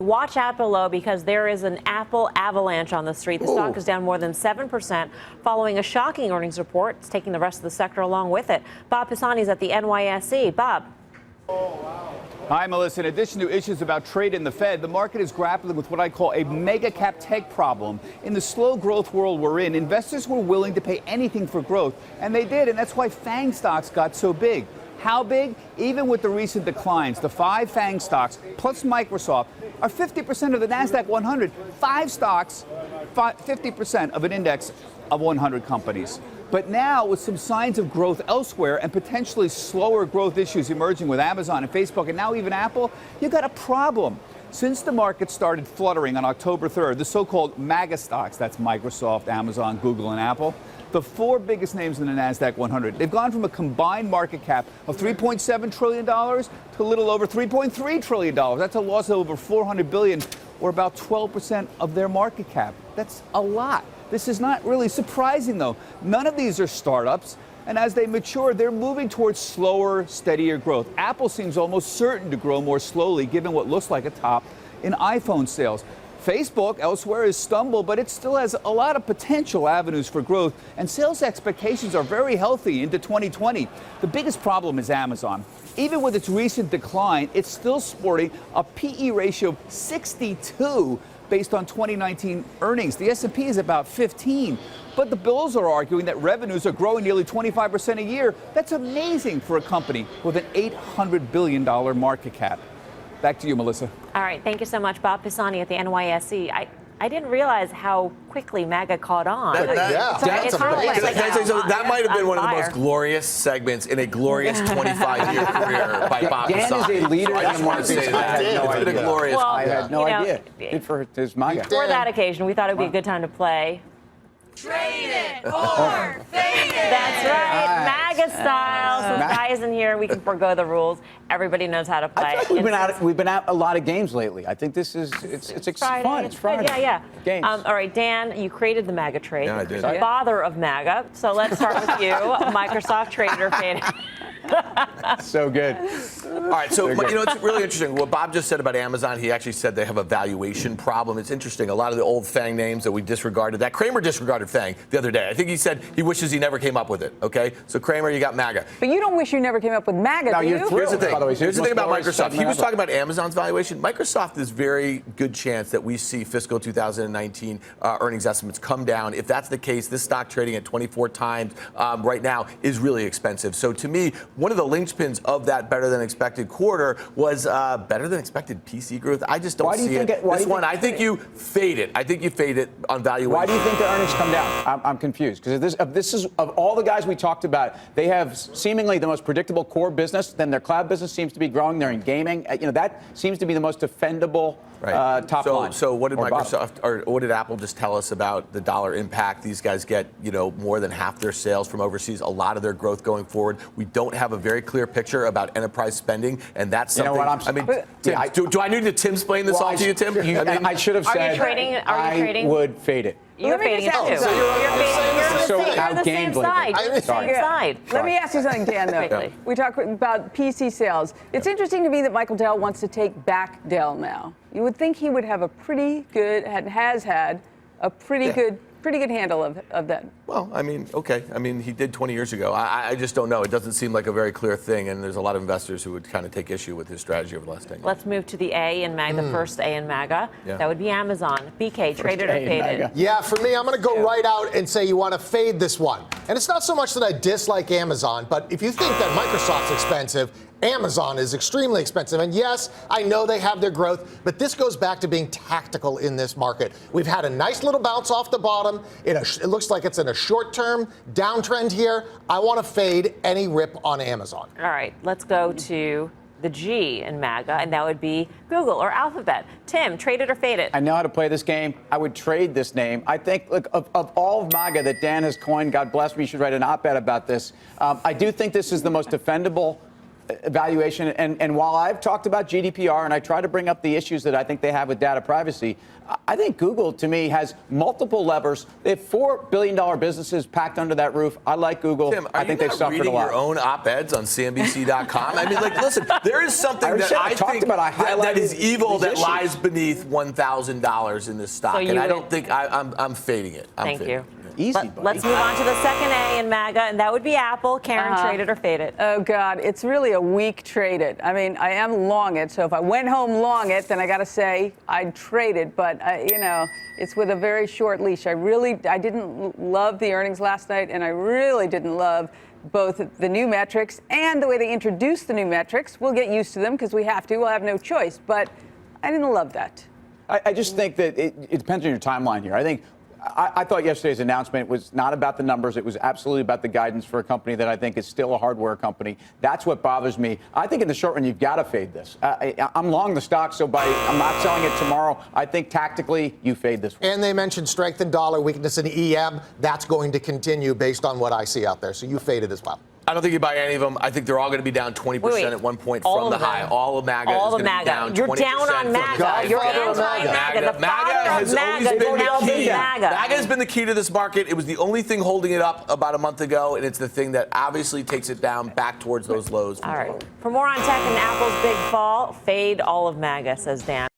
Watch out below because there is an Apple avalanche on the street. The stock is down more than 7% following a shocking earnings report. It's taking the rest of the sector along with it. Bob Pisani is at the NYSE. Bob. Hi, Melissa. In addition to issues about trade and the Fed, the market is grappling with what I call a mega cap tech problem. In the slow growth world we're in, investors were willing to pay anything for growth, and they did, and that's why FANG stocks got so big. How big? Even with the recent declines, the 5 FANG stocks plus Microsoft are 50% of the Nasdaq 100. 5 stocks, 50% of an index of 100 companies. But now, with some signs of growth elsewhere and potentially slower growth issues emerging with Amazon and Facebook and now even Apple, you've got a problem. Since the market started fluttering on October 3rd, the so-called MAGA stocks, that's Microsoft, Amazon, Google, and Apple, the 4 biggest names in the Nasdaq 100, they've gone from a combined market cap of $3.7 trillion to a little over $3.3 trillion. That's a loss of over $400 billion, or about 12% of their market cap. That's a lot. This is not really surprising, though. None of these are startups, and as they mature, they're moving towards slower, steadier growth. Apple seems almost certain to grow more slowly, given what looks like a top in iPhone sales. Facebook elsewhere has stumbled, but it still has a lot of potential avenues for growth, and sales expectations are very healthy into 2020. The biggest problem is Amazon. Even with its recent decline, it's still sporting a PE ratio of 62 based on 2019 earnings. The S&P is about 15. But the bulls are arguing that revenues are growing nearly 25% a year. That's amazing for a company with an $800 billion market cap. Back to you, Melissa. All right. Thank you so much, Bob Pisani at the NYSE. I didn't realize how quickly MAGA caught on. That might have been one of the most glorious segments in a glorious 25-year career by Bob Pisani. Dan is a leader in the market. It's been a glorious career. I had no idea. Good for his MAGA. For that occasion, we thought it would be a good time to play. Trade it or fade it. That's right, MAGA style. Since Guy isn't here, we can forego the rules. Everybody knows how to play. I feel like we've been at a lot of games lately. I think this is it's fun. It's Friday. Yeah. Games. All right, Dan, you created the MAGA trade. Yeah, I did. The father of MAGA. So let's start with you. Microsoft trade or fade. So good. All right, so it's really interesting. What Bob just said about Amazon, he actually said they have a valuation problem. It's interesting. A lot of the old FANG names that we disregarded, that Kramer disregarded FANG the other day. I think he said he wishes he never came up with it. Okay, so Kramer, you got MAGA. But you don't wish you never came up with MAGA, no, do you? Here's the thing. By the way, here's the thing about Microsoft. He was talking about Amazon's valuation. Microsoft, there's very good chance that we see fiscal 2019 earnings estimates come down. If that's the case, this stock trading at 24 times right now is really expensive. So to me, one of the linchpins of that better than expected quarter was better than expected PC growth. I just don't see it. I think you fade it. I think you fade it on valuation. Why do you think the earnings come down? I'm confused because this is of all the guys we talked about, they have seemingly the most predictable core business. Then their cloud business seems to be growing. They're in gaming. That seems to be the most defendable top line. So what did Microsoft or what did Apple just tell us about the dollar impact? These guys get more than half their sales from overseas. A lot of their growth going forward. We don't have a very clear picture about enterprise spending, and that's something. You know what, I mean, Tim, do I need to Tim-splain this all to you, Tim? I should have said. Are you trading? I would fade it. You're fading it too. So you're on the same side. You're the same side. Let me ask you something, Dan, though. We talk about PC sales. It's interesting to me that Michael Dell wants to take back Dell now. You would think he would have a pretty good, and has had a pretty good handle of that. Well, I mean, okay. I mean, he did 20 years ago. I just don't know. It doesn't seem like a very clear thing, and there's a lot of investors who would kind of take issue with his strategy over the last 10 years. Let's move to the A in MAGA, the first A in MAGA. Yeah. That would be Amazon. BK, traded or faded? Yeah, for me, I'm going to go right out and say you want to fade this one. And it's not so much that I dislike Amazon, but if you think that Microsoft's expensive, Amazon is extremely expensive. And yes, I know they have their growth, but this goes back to being tactical in this market. We've had a nice little bounce off the bottom. It looks like it's in a short-term downtrend here. I want to fade any rip on Amazon. All right, let's go to the G in MAGA, and that would be Google or Alphabet. Tim, traded or faded? I know how to play this game. I would trade this name. I think, look, of all of MAGA that Dan has coined, God bless me, you should write an op-ed about this. I do think this is the most defendable valuation. And while I've talked about GDPR and I try to bring up the issues that I think they have with data privacy, I think Google, to me, has multiple levers. They have $4 billion businesses packed under that roof. I like Google. Tim, I think they've suffered a reading lot. your own op-eds on CNBC.com? I mean, like, listen, there is something that I think that is evil that lies beneath $1,000 in this stock, and I don't think I'm fading it. Thank you. Easy, Let's move on to the second A in MAGA, and that would be Apple. Karen, trade it or fade it? Oh, God, it's really a weak trade it. I mean, I am long it, so if I went home long it, then I got to say I'd trade it. But, it's with a very short leash. I didn't love the earnings last night, and I really didn't love both the new metrics and the way they introduced the new metrics. We'll get used to them because we have to. We'll have no choice. But I didn't love that. I just think that it depends on your timeline here. I thought yesterday's announcement was not about the numbers. It was absolutely about the guidance for a company that I think is still a hardware company. That's what bothers me. I think in the short run, you've got to fade this. I'm long the stock, so I'm not selling it tomorrow. I think tactically, you fade this one. And they mentioned strength in dollar, weakness in EM. That's going to continue based on what I see out there. So you fade it as well. I don't think you buy any of them. I think they're all going to be down 20% at one point from the high. All of MAGA is going to be down 20%. You're down on MAGA. You're anti-MAGA. The MAGA has always been the key. MAGA has been the key to this market. It was the only thing holding it up about a month ago, and it's the thing that obviously takes it down back towards those lows. All right. For more on tech and Apple's big fall, fade all of MAGA, says Dan.